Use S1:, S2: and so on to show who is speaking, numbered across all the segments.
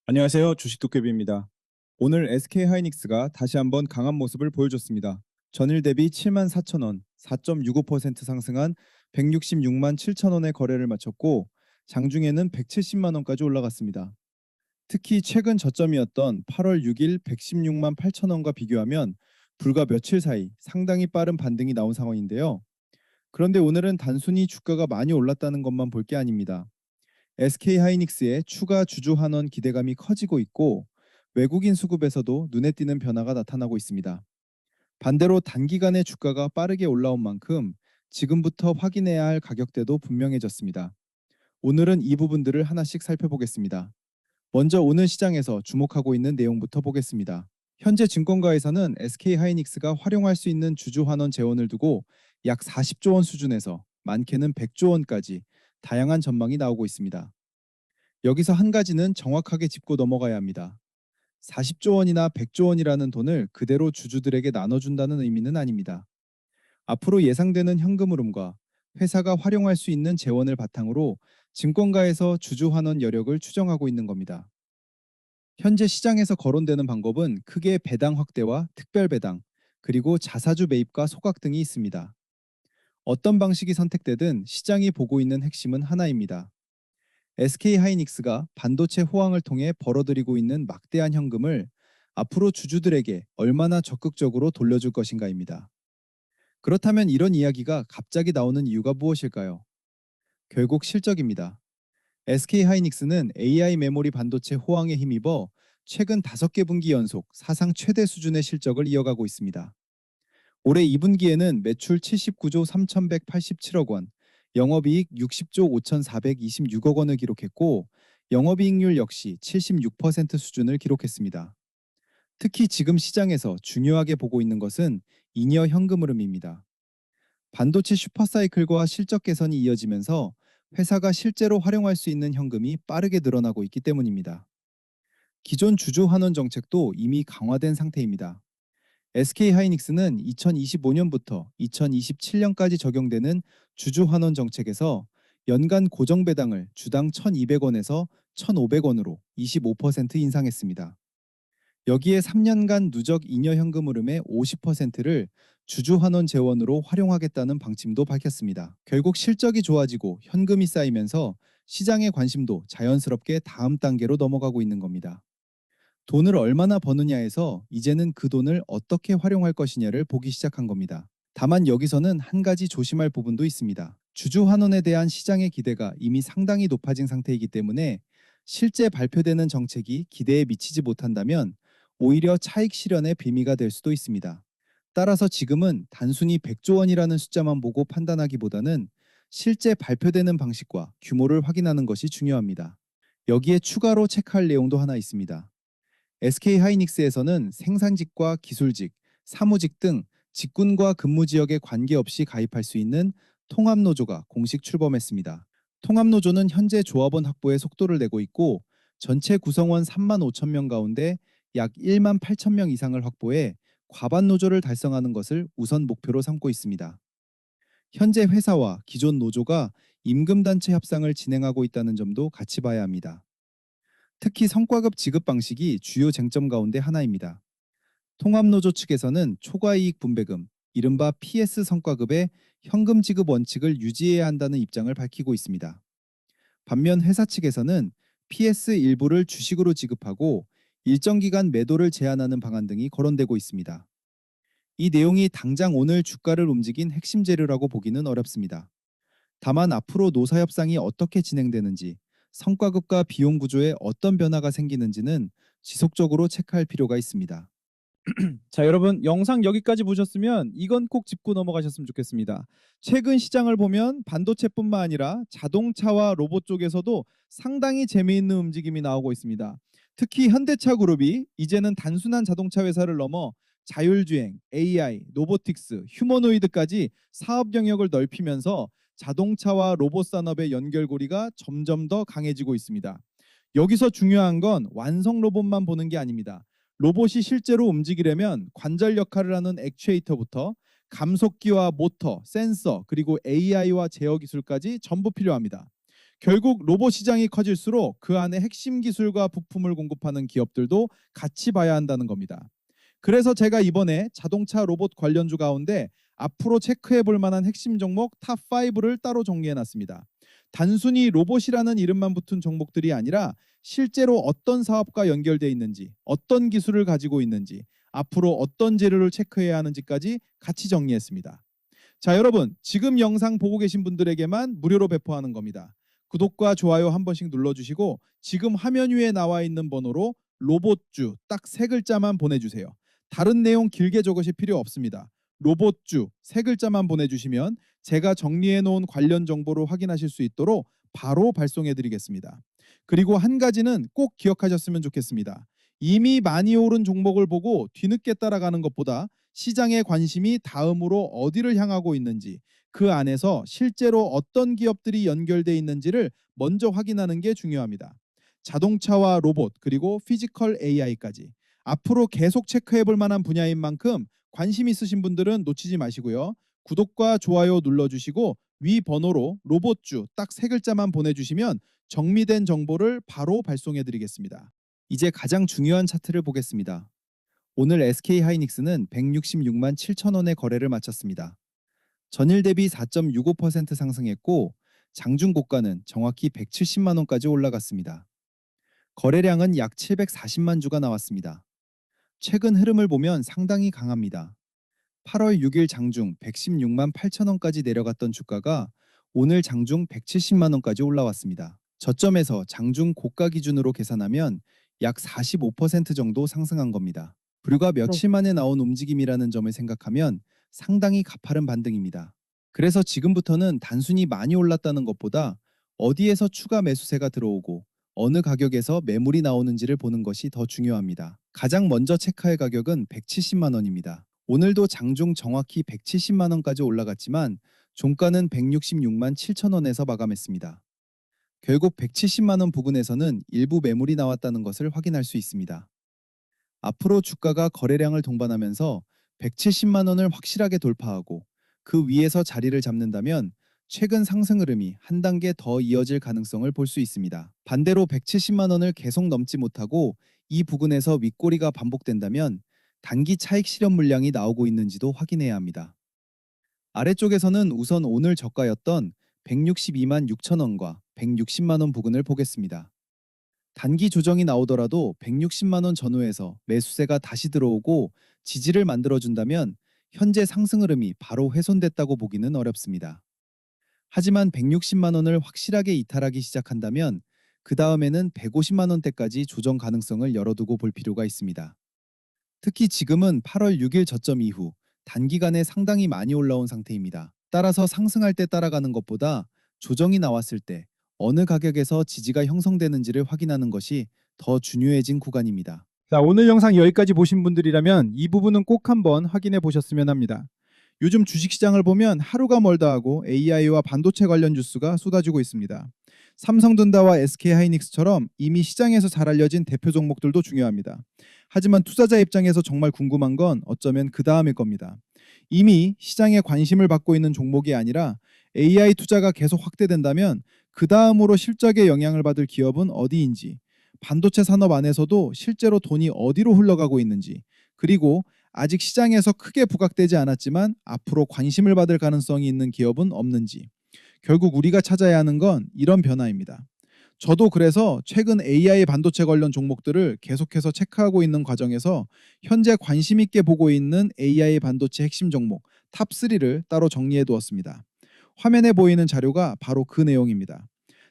S1: 안녕하세요. 주식도깨비입니다. 오늘 SK하이닉스가 다시 한번 강한 모습을 보여줬습니다. 전일 대비 74,000원, 4.65% 상승한 166만 7천원의 거래를 마쳤고 장중에는 170만 원까지 올라갔습니다. 특히 최근 저점이었던 8월 6일 116만 8천원과 비교하면 불과 며칠 사이 상당히 빠른 반등이 나온 상황인데요. 그런데 오늘은 단순히 주가가 많이 올랐다는 것만 볼 게 아닙니다. SK하이닉스의 추가 주주 환원 기대감이 커지고 있고 외국인 수급에서도 눈에 띄는 변화가 나타나고 있습니다. 반대로 단기간에 주가가 빠르게 올라온 만큼 지금부터 확인해야 할 가격대도 분명해졌습니다. 오늘은 이 부분들을 하나씩 살펴보겠습니다. 먼저 오늘 시장에서 주목하고 있는 내용부터 보겠습니다. 현재 증권가에서는 SK하이닉스가 활용할 수 있는 주주 환원 재원을 두고 약 40조 원 수준에서 많게는 100조 원까지 다양한 전망이 나오고 있습니다. 여기서 한 가지는 정확하게 짚고 넘어가야 합니다. 40조 원이나 100조 원이라는 돈을 그대로 주주들에게 나눠준다는 의미는 아닙니다. 앞으로 예상되는 현금 흐름과 회사가 활용할 수 있는 재원을 바탕으로 증권가에서 주주 환원 여력을 추정하고 있는 겁니다. 현재 시장에서 거론되는 방법은 크게 배당 확대와 특별 배당, 그리고 자사주 매입과 소각 등이 있습니다. 어떤 방식이 선택되든 시장이 보고 있는 핵심은 하나입니다. SK하이닉스가 반도체 호황을 통해 벌어들이고 있는 막대한 현금을 앞으로 주주들에게 얼마나 적극적으로 돌려줄 것인가입니다. 그렇다면 이런 이야기가 갑자기 나오는 이유가 무엇일까요? 결국 실적입니다. SK하이닉스는 AI 메모리 반도체 호황에 힘입어 최근 5개 분기 연속 사상 최대 수준의 실적을 이어가고 있습니다. 올해 2분기에는 매출 79조 3,187억 원, 영업이익 60조 5,426억 원을 기록했고 영업이익률 역시 76% 수준을 기록했습니다. 특히 지금 시장에서 중요하게 보고 있는 것은 잉여 현금 흐름입니다. 반도체 슈퍼사이클과 실적 개선이 이어지면서 회사가 실제로 활용할 수 있는 현금이 빠르게 늘어나고 있기 때문입니다. 기존 주주 환원 정책도 이미 강화된 상태입니다. SK하이닉스는 2025년부터 2027년까지 적용되는 주주 환원 정책에서 연간 고정 배당을 주당 1,200원에서 1,500원으로 25% 인상했습니다. 여기에 3년간 누적 잉여 현금 흐름의 50%를 주주 환원 재원으로 활용하겠다는 방침도 밝혔습니다. 결국 실적이 좋아지고 현금이 쌓이면서 시장의 관심도 자연스럽게 다음 단계로 넘어가고 있는 겁니다. 돈을 얼마나 버느냐에서 이제는 그 돈을 어떻게 활용할 것이냐를 보기 시작한 겁니다. 다만 여기서는 한 가지 조심할 부분도 있습니다. 주주 환원에 대한 시장의 기대가 이미 상당히 높아진 상태이기 때문에 실제 발표되는 정책이 기대에 미치지 못한다면 오히려 차익 실현의 빌미가 될 수도 있습니다. 따라서 지금은 단순히 100조 원이라는 숫자만 보고 판단하기보다는 실제 발표되는 방식과 규모를 확인하는 것이 중요합니다. 여기에 추가로 체크할 내용도 하나 있습니다. SK하이닉스에서는 생산직과 기술직, 사무직 등 직군과 근무 지역에 관계없이 가입할 수 있는 통합노조가 공식 출범했습니다. 통합노조는 현재 조합원 확보에 속도를 내고 있고 전체 구성원 3만 5천 명 가운데 약 1만 8천 명 이상을 확보해 과반 노조를 달성하는 것을 우선 목표로 삼고 있습니다. 현재 회사와 기존 노조가 임금단체 협상을 진행하고 있다는 점도 같이 봐야 합니다. 특히 성과급 지급 방식이 주요 쟁점 가운데 하나입니다. 통합노조 측에서는 초과이익 분배금, 이른바 PS 성과급의 현금 지급 원칙을 유지해야 한다는 입장을 밝히고 있습니다. 반면 회사 측에서는 PS 일부를 주식으로 지급하고 일정 기간 매도를 제한하는 방안 등이 거론되고 있습니다. 이 내용이 당장 오늘 주가를 움직인 핵심 재료라고 보기는 어렵습니다. 다만 앞으로 노사 협상이 어떻게 진행되는지, 성과급과 비용 구조에 어떤 변화가 생기는지는 지속적으로 체크할 필요가 있습니다.
S2: 자, 여러분 영상 여기까지 보셨으면 이건 꼭 짚고 넘어가셨으면 좋겠습니다. 최근 시장을 보면 반도체뿐만 아니라 자동차와 로봇 쪽에서도 상당히 재미있는 움직임이 나오고 있습니다. 특히 현대차 그룹이 이제는 단순한 자동차 회사를 넘어 자율주행, AI, 로보틱스, 휴머노이드까지 사업 영역을 넓히면서 자동차와 로봇 산업의 연결고리가 점점 더 강해지고 있습니다. 여기서 중요한 건 완성 로봇만 보는 게 아닙니다. 로봇이 실제로 움직이려면 관절 역할을 하는 액추에이터부터 감속기와 모터, 센서, 그리고 AI와 제어 기술까지 전부 필요합니다. 결국 로봇 시장이 커질수록 그 안에 핵심 기술과 부품을 공급하는 기업들도 같이 봐야 한다는 겁니다. 그래서 제가 이번에 자동차 로봇 관련주 가운데 앞으로 체크해 볼 만한 핵심 종목 탑5를 따로 정리해 놨습니다. 단순히 로봇이라는 이름만 붙은 종목들이 아니라 실제로 어떤 사업과 연결돼 있는지, 어떤 기술을 가지고 있는지, 앞으로 어떤 재료를 체크해야 하는지까지 같이 정리했습니다. 자, 여러분, 지금 영상 보고 계신 분들에게만 무료로 배포하는 겁니다. 구독과 좋아요 한 번씩 눌러주시고 지금 화면 위에 나와 있는 번호로 로봇주 딱 세 글자만 보내주세요. 다른 내용 길게 적으실 필요 없습니다. 로봇주 세 글자만 보내주시면 제가 정리해 놓은 관련 정보를 확인하실 수 있도록 바로 발송해 드리겠습니다. 그리고 한 가지는 꼭 기억하셨으면 좋겠습니다. 이미 많이 오른 종목을 보고 뒤늦게 따라가는 것보다 시장의 관심이 다음으로 어디를 향하고 있는지, 그 안에서 실제로 어떤 기업들이 연결돼 있는지를 먼저 확인하는 게 중요합니다. 자동차와 로봇, 그리고 피지컬 AI까지 앞으로 계속 체크해 볼 만한 분야인 만큼 관심 있으신 분들은 놓치지 마시고요. 구독과 좋아요 눌러주시고 위 번호로 로봇주 딱 세 글자만 보내주시면 정리된 정보를 바로 발송해 드리겠습니다. 이제 가장 중요한 차트를 보겠습니다. 오늘 SK하이닉스는 166만 7천 원의 거래를 마쳤습니다. 전일 대비 4.65% 상승했고 장중 고가는 정확히 170만 원까지 올라갔습니다. 거래량은 약 740만 주가 나왔습니다. 최근 흐름을 보면 상당히 강합니다. 8월 6일 장중 116만 8천 원까지 내려갔던 주가가 오늘 장중 170만 원까지 올라왔습니다. 저점에서 장중 고가 기준으로 계산하면 약 45% 정도 상승한 겁니다. 불과 며칠 만에 나온 움직임이라는 점을 생각하면 상당히 가파른 반등입니다. 그래서 지금부터는 단순히 많이 올랐다는 것보다 어디에서 추가 매수세가 들어오고 어느 가격에서 매물이 나오는지를 보는 것이 더 중요합니다. 가장 먼저 체크할 가격은 170만 원입니다. 오늘도 장중 정확히 170만 원까지 올라갔지만 종가는 166만 7천 원에서 마감했습니다. 결국 170만 원 부근에서는 일부 매물이 나왔다는 것을 확인할 수 있습니다. 앞으로 주가가 거래량을 동반하면서 170만 원을 확실하게 돌파하고 그 위에서 자리를 잡는다면 최근 상승 흐름이 한 단계 더 이어질 가능성을 볼 수 있습니다. 반대로 170만 원을 계속 넘지 못하고 이 부근에서 윗꼬리가 반복된다면 단기 차익 실현 물량이 나오고 있는지도 확인해야 합니다. 아래쪽에서는 우선 오늘 저가였던 162만 6천 원과 160만 원 부근을 보겠습니다. 단기 조정이 나오더라도 160만 원 전후에서 매수세가 다시 들어오고 지지를 만들어준다면 현재 상승 흐름이 바로 훼손됐다고 보기는 어렵습니다. 하지만 160만 원을 확실하게 이탈하기 시작한다면 그 다음에는 150만 원대까지 조정 가능성을 열어두고 볼 필요가 있습니다. 특히 지금은 8월 6일 저점 이후 단기간에 상당히 많이 올라온 상태입니다. 따라서 상승할 때 따라가는 것보다 조정이 나왔을 때 어느 가격에서 지지가 형성되는지를 확인하는 것이 더 중요해진 구간입니다.
S3: 자, 오늘 영상 여기까지 보신 분들이라면 이 부분은 꼭 한번 확인해 보셨으면 합니다.
S2: 요즘 주식시장을 보면 하루가 멀다 하고 AI와 반도체 관련 뉴스가 쏟아지고 있습니다. 삼성전자와 SK하이닉스처럼 이미 시장에서 잘 알려진 대표 종목들도 중요합니다. 하지만 투자자 입장에서 정말 궁금한 건 어쩌면 그 다음일 겁니다. 이미 시장에 관심을 받고 있는 종목이 아니라 AI 투자가 계속 확대된다면 그 다음으로 실적에 영향을 받을 기업은 어디인지, 반도체 산업 안에서도 실제로 돈이 어디로 흘러가고 있는지, 그리고 아직 시장에서 크게 부각되지 않았지만 앞으로 관심을 받을 가능성이 있는 기업은 없는지, 결국 우리가 찾아야 하는 건 이런 변화입니다. 저도 그래서 최근 AI 반도체 관련 종목들을 계속해서 체크하고 있는 과정에서 현재 관심 있게 보고 있는 AI 반도체 핵심 종목 탑3를 따로 정리해 두었습니다. 화면에 보이는 자료가 바로 그 내용입니다.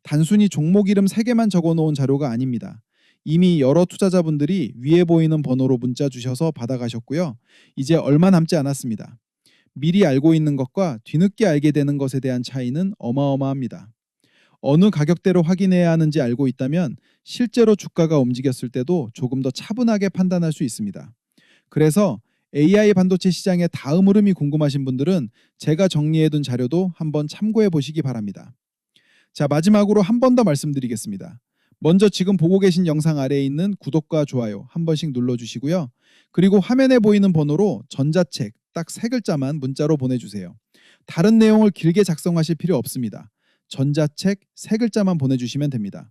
S2: 단순히 종목 이름 3개만 적어 놓은 자료가 아닙니다. 이미 여러 투자자분들이 위에 보이는 번호로 문자 주셔서 받아가셨고요. 이제 얼마 남지 않았습니다. 미리 알고 있는 것과 뒤늦게 알게 되는 것에 대한 차이는 어마어마합니다. 어느 가격대로 확인해야 하는지 알고 있다면 실제로 주가가 움직였을 때도 조금 더 차분하게 판단할 수 있습니다. 그래서 AI 반도체 시장의 다음 흐름이 궁금하신 분들은 제가 정리해둔 자료도 한번 참고해 보시기 바랍니다. 자, 마지막으로 한 번 더 말씀드리겠습니다. 먼저 지금 보고 계신 영상 아래에 있는 구독과 좋아요 한 번씩 눌러주시고요. 그리고 화면에 보이는 번호로 전자책 딱 3글자만 문자로 보내주세요. 다른 내용을 길게 작성하실 필요 없습니다. 전자책 세 글자만 보내주시면 됩니다.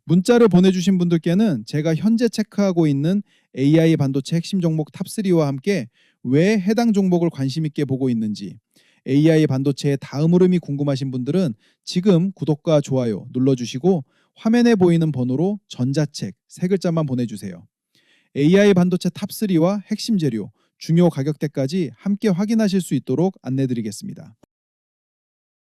S2: 문자를 보내주신 분들께는 제가 현재 체크하고 있는 AI 반도체 핵심 종목 탑3와 함께 왜 해당 종목을 관심 있게 보고 있는지, AI 반도체의 다음 흐름이 궁금하신 분들은 지금 구독과 좋아요 눌러주시고 화면에 보이는 번호로 전자책 세 글자만 보내주세요. AI 반도체 탑3와 핵심 재료, 중요 가격대까지 함께 확인하실 수 있도록 안내드리겠습니다.